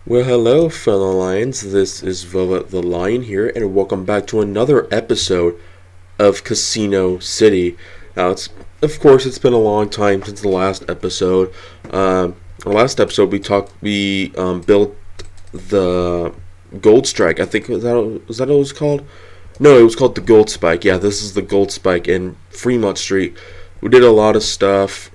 Well, hello, fellow lions. This is Velvet the Lion here, and welcome back to another episode of Casino City. Now, it's been a long time since the last episode. The last episode we built the Gold Strike. I think was that what it was called? No, it was called the Gold Spike. Yeah, this is the Gold Spike in Fremont Street. We did a lot of stuff.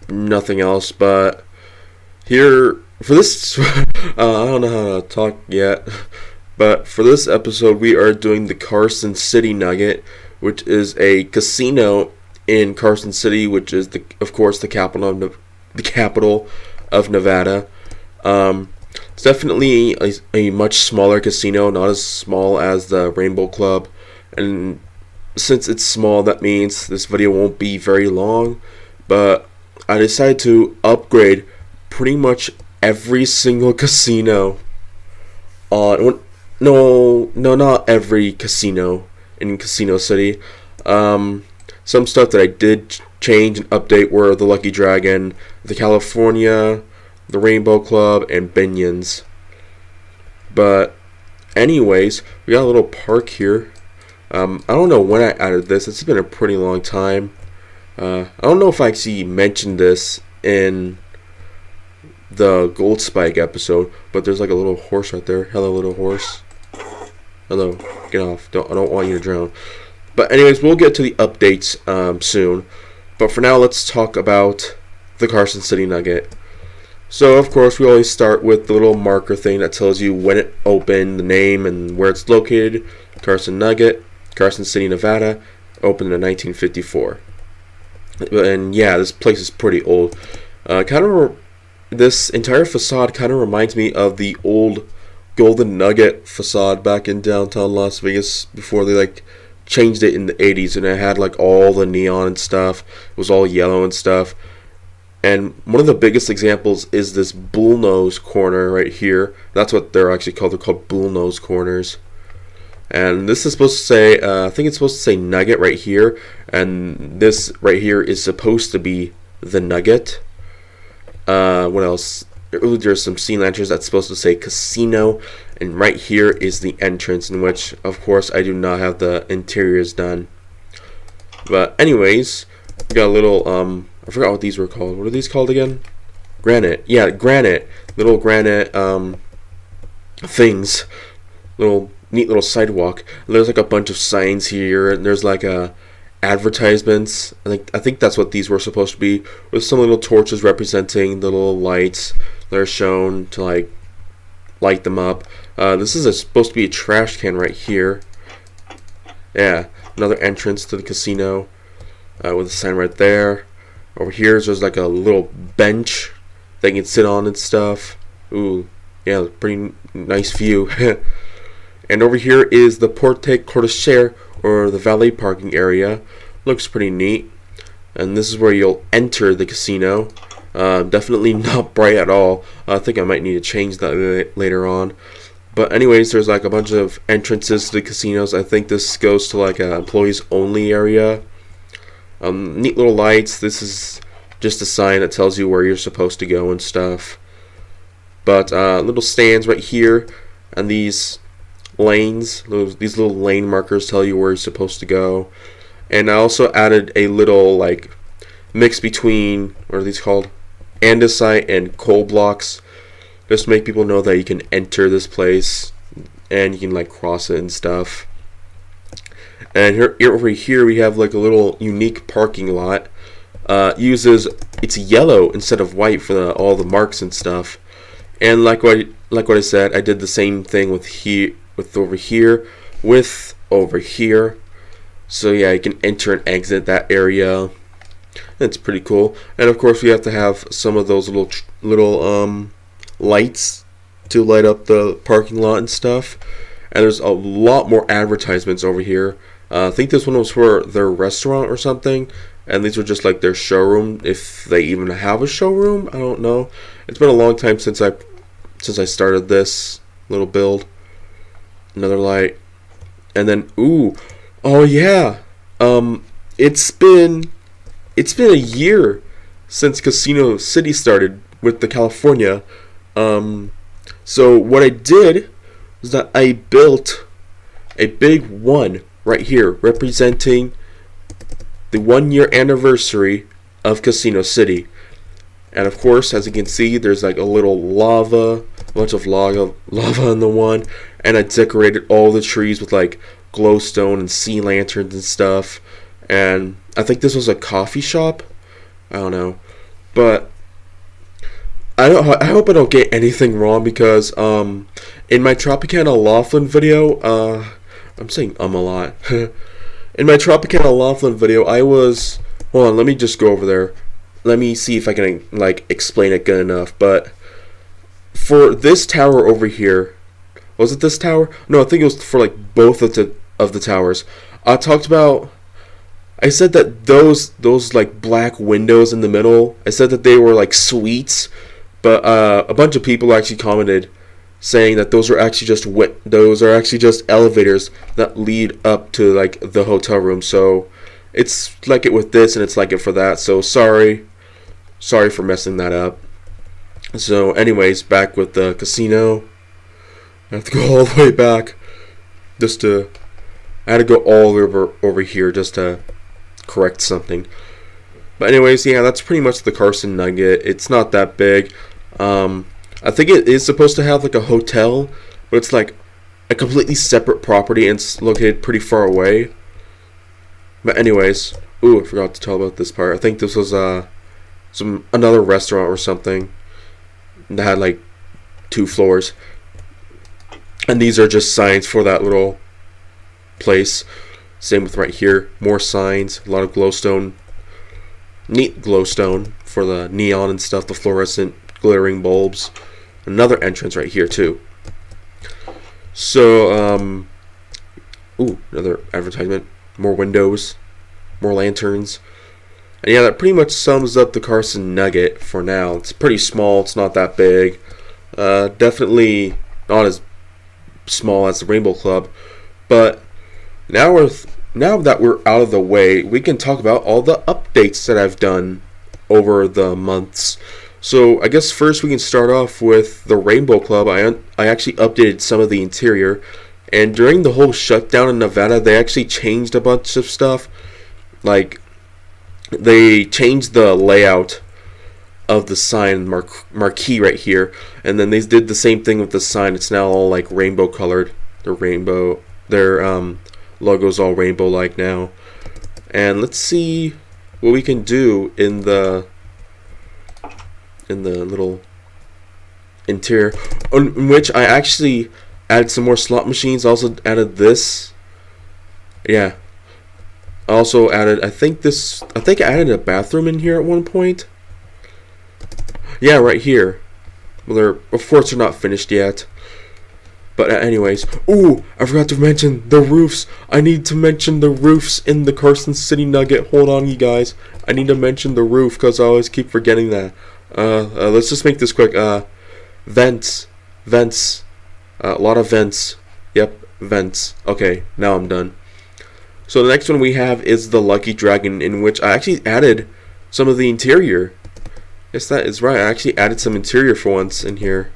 Nothing else, but here for this, I don't know how to talk yet, but for this episode, we are doing the Carson City Nugget, which is a casino in Carson City, which is of course the capital of Nevada. It's definitely a much smaller casino, not as small as the Rainbow Club, and since it's small, that means this video won't be very long. But I decided to upgrade pretty much every single casino not every casino in Casino City. Some stuff that I did change and update were the Lucky Dragon, the California, the Rainbow Club, and Binions. But anyways, we got a little park here. I don't know when I added this. It's been a pretty long time. I don't know if I actually mentioned this in the Gold Spike episode, but there's like a little horse right there. Hello, little horse. Hello, get off. I don't want you to drown. But anyways, we'll get to the updates soon. But for now, let's talk about the Carson City Nugget. So of course, we always start with the little marker thing that tells you when it opened, the name, and where it's located. Carson Nugget, Carson City, Nevada, opened in 1954. And yeah, this place is pretty old. This entire facade kind of reminds me of the old Golden Nugget facade back in downtown Las Vegas before they changed it in the 80s, and it had all the neon and stuff. It was all yellow and stuff. And one of the biggest examples is this bullnose corner right here. That's what they're actually called. They're called bullnose corners. And this is supposed to say, I think it's supposed to say Nugget right here. And this right here is supposed to be the Nugget. What else? There's some scene lanterns that's supposed to say Casino. And right here is the entrance, in which, of course, I do not have the interiors done. But anyways, we got a little, I forgot what these were called. What are these called again? Granite. Yeah, granite. Little granite, things. Neat little sidewalk. And there's a bunch of signs here, and there's advertisements. I think that's what these were supposed to be, with some little torches representing the little lights that are shown to light them up. This is supposed to be a trash can right here. Yeah, another entrance to the casino with a sign right there. Over here there's a little bench that you can sit on and stuff. Ooh, yeah, pretty nice view. And over here is the Porte Cochere, or the valet parking area. Looks pretty neat. And this is where you'll enter the casino. Definitely not bright at all. I think I might need to change that later on. But anyways, there's a bunch of entrances to the casinos. I think this goes to an employees only area. Neat little lights. This is just a sign that tells you where you're supposed to go and stuff. But little stands right here, and these lanes, these little lane markers tell you where you're supposed to go. And I also added a little mix between, what are these called, andesite and coal blocks, just to make people know that you can enter this place and you can cross it and stuff. And over here we have a little unique parking lot. It's yellow instead of white for all the marks and stuff. And like what I said, I did the same thing with over here. So yeah, you can enter and exit that area. It's pretty cool. And of course, we have to have some of those little lights to light up the parking lot and stuff. And there's a lot more advertisements over here. I think this one was for their restaurant or something, and these were just their showroom, if they even have a showroom. I don't know. It's been a long time since I started this little build. Another light, and then oh yeah, it's been it's been a year since Casino City started with the California. So what I did was that I built a big one right here representing the 1 year anniversary of Casino City. And of course, as you can see, there's like a little a bunch of lava in the one, and I decorated all the trees with like glowstone and sea lanterns and stuff. And I think this was a coffee shop. I don't know, but I hope I don't get anything wrong, because in my Tropicana Laughlin video, I'm saying a lot. In my Tropicana Laughlin video, hold on, let me just go over there. Let me see if I can like explain it good enough. But for this tower over here, was it this tower? No, I think it was for like both of the towers. I said that those like black windows in the middle, I said that they were like suites, but a bunch of people actually commented saying that those are actually just elevators that lead up to like the hotel room. So it's like it with this, and it's like it for that. So sorry for messing that up. So anyways, back with the casino. I have to go all the way back I had to go all over here just to correct something. But anyways, yeah, that's pretty much the Carson Nugget. It's not that big. I think it is supposed to have like a hotel, but it's like a completely separate property, and it's located pretty far away. But anyways, I forgot to tell about this part. I think this was another restaurant or something that had like 2 floors, and these are just signs for that little place. Same with right here, more signs, a lot of glowstone, neat glowstone for the neon and stuff, the fluorescent glittering bulbs. Another entrance right here too. So another advertisement, more windows, more lanterns. And yeah, that pretty much sums up the Carson Nugget for now. It's pretty small, it's not that big. Definitely not as small as the Rainbow Club. But now that we're out of the way, we can talk about all the updates that I've done over the months. So I guess first we can start off with the Rainbow Club. I actually updated some of the interior, and during the whole shutdown in Nevada, they actually changed a bunch of stuff. Like, they changed the layout of the sign marquee right here, and then they did the same thing with the sign. It's now all like rainbow colored. Their logo's all rainbow like now. And let's see what we can do in the little interior, in which I actually added some more slot machines. Also added this. Yeah. Also added, I think I added a bathroom in here at one point. Yeah, right here. Well, of course they're not finished yet. But anyways, I forgot to mention the roofs. I need to mention the roofs in the Carson City Nugget. Hold on, you guys. I need to mention the roof because I always keep forgetting that. Let's just make this quick. Vents. A lot of vents. Yep, vents. Okay, now I'm done. So the next one we have is the Lucky Dragon, in which I actually added some of the interior. Yes, that is right. I actually added some interior for once in here,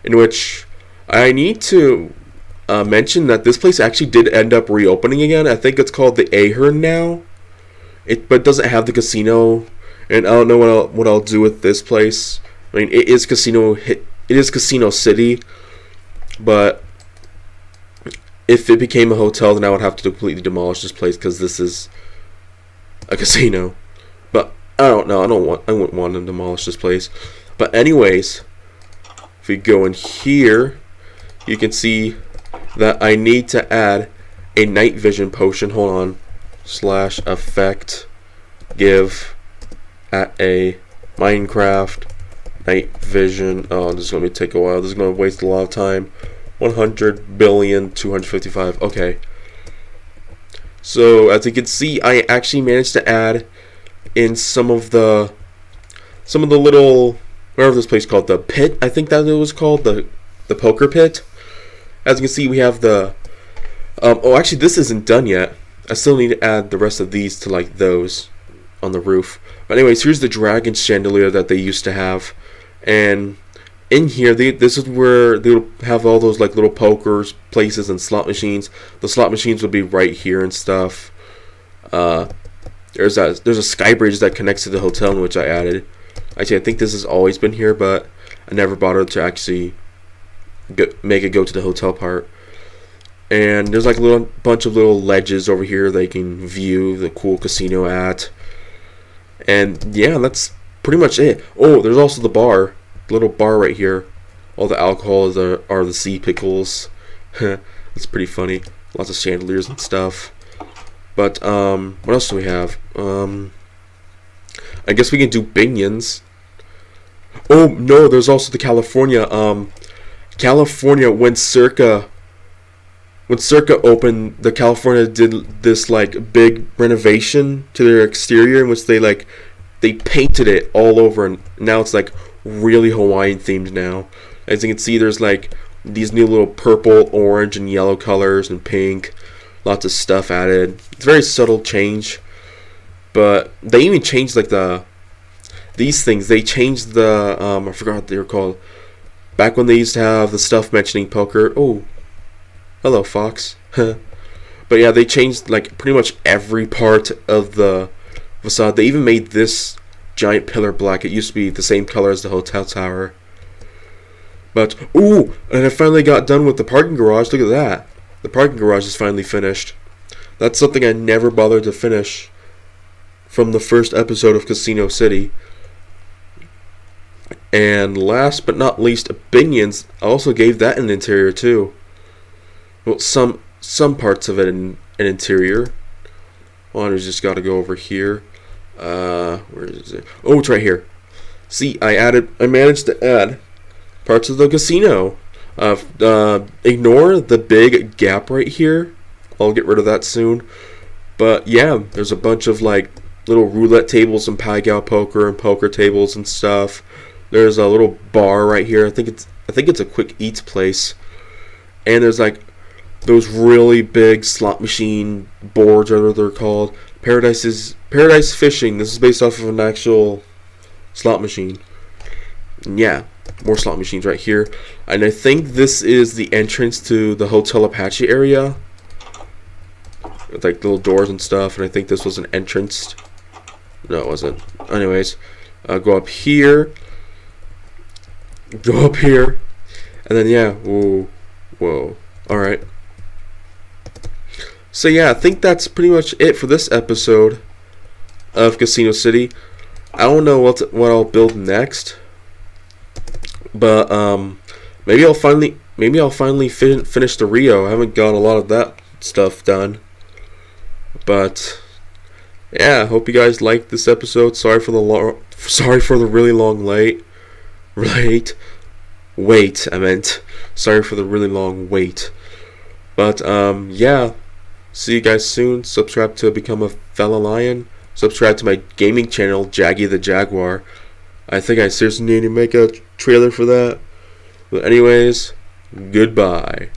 in which I need to mention that this place actually did end up reopening again. I think it's called the Ahern now. But it doesn't have the casino, and I don't know what I'll do with this place. I mean, it is Casino City, but if it became a hotel, then I would have to completely demolish this place because this is a casino. But I don't know. I wouldn't want to demolish this place. But anyways, if we go in here, you can see that I need to add a night vision potion. Hold on. /effect give at a Minecraft night vision. Oh, this is going to take a while. This is going to waste a lot of time. 100,255,000,000. Okay. So as you can see, I actually managed to add in some of the little, whatever this place called, the pit. I think that it was called the poker pit. As you can see, we have the actually this isn't done yet. I still need to add the rest of these to like those. on the roof. But anyways, here's the dragon chandelier that they used to have, and in here, this is where they'll have all those like little pokers places and slot machines. The slot machines will be right here and stuff. There's a sky bridge that connects to the hotel in which I added. Actually, I think this has always been here, but I never bothered to actually make it go to the hotel part. And there's like a little bunch of little ledges over here that you can view the cool casino at. And yeah, that's pretty much it. Oh, there's also the bar. Little bar right here. All the alcohol are the sea pickles. It's pretty funny. Lots of chandeliers and stuff. But what else do we have? I guess we can do binions. Oh no, there's also the California. California when Circa opened, the California did this like big renovation to their exterior in which they painted it all over, and now it's like really Hawaiian themed now. As you can see, there's like these new little purple, orange, and yellow colors and pink. Lots of stuff added. It's a very subtle change, but they even changed like these things. They changed the I forgot what they were called. Back when they used to have the stuff mentioning poker. Oh, hello, Fox. But yeah, they changed like pretty much every part of the facade. They even made this giant pillar black. It used to be the same color as the hotel tower. But ooh, and I finally got done with the parking garage. Look at that. The parking garage is finally finished. That's something I never bothered to finish from the first episode of Casino City. And last but not least, Binions. I also gave that an interior too. Well, some parts of it an interior. Well, I just got to go over here. Where is it? Oh, it's right here. See, I managed to add parts of the casino. Ignore the big gap right here. I'll get rid of that soon. But yeah, there's a bunch of like little roulette tables and Pai-Gow poker and poker tables and stuff. There's a little bar right here. I think it's a quick eats place. And there's like those really big slot machine boards, whatever they're called. Paradise Fishing. This is based off of an actual slot machine. And yeah, more slot machines right here. And I think this is the entrance to the Hotel Apache area. With like little doors and stuff. And I think this was an entrance. No, it wasn't. Anyways, go up here. Go up here. And then yeah, whoa. Alright. So yeah, I think that's pretty much it for this episode of Casino City. I don't know what I'll build next, but maybe I'll finally finish the Rio. I haven't got a lot of that stuff done, but yeah, I hope you guys liked this episode. Sorry for the really long wait. Sorry for the really long wait. But yeah. See you guys soon. Subscribe to become a fellow lion. Subscribe to my gaming channel, Jaggy the Jaguar. I think I seriously need to make a trailer for that. But anyways, goodbye.